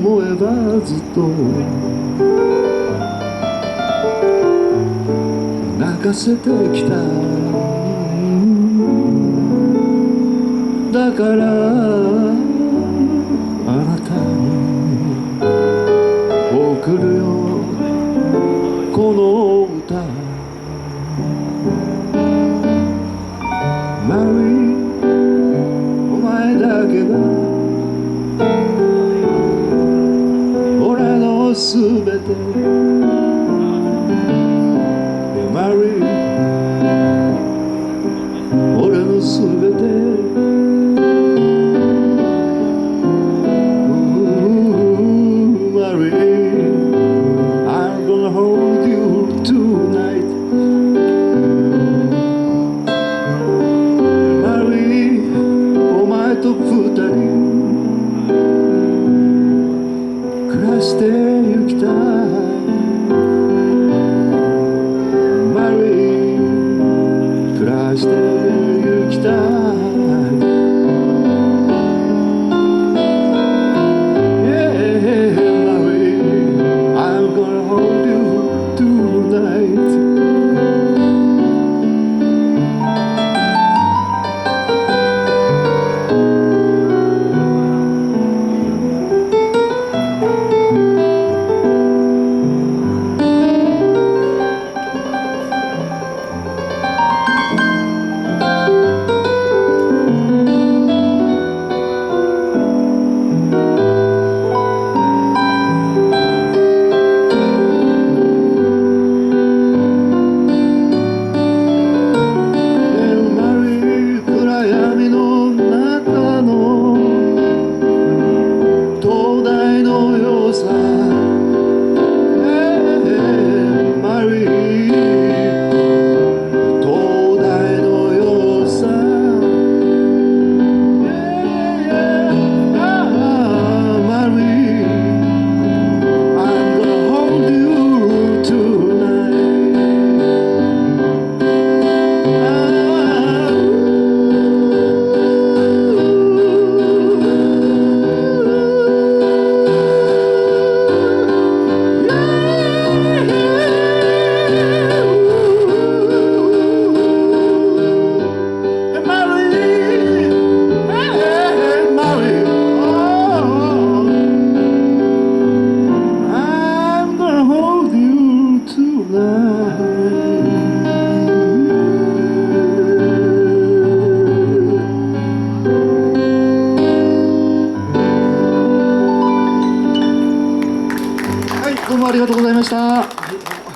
思えばずっと泣かせてきた。だからあなたに送るよこの歌。マリー、お前だけが俺のすべて。マリー、俺のすべて。暮らしてゆきたい。マリー、暮らしてゆきたい。Yeah, Marie, I'm gonna hold you tonight. どうもありがとうございました。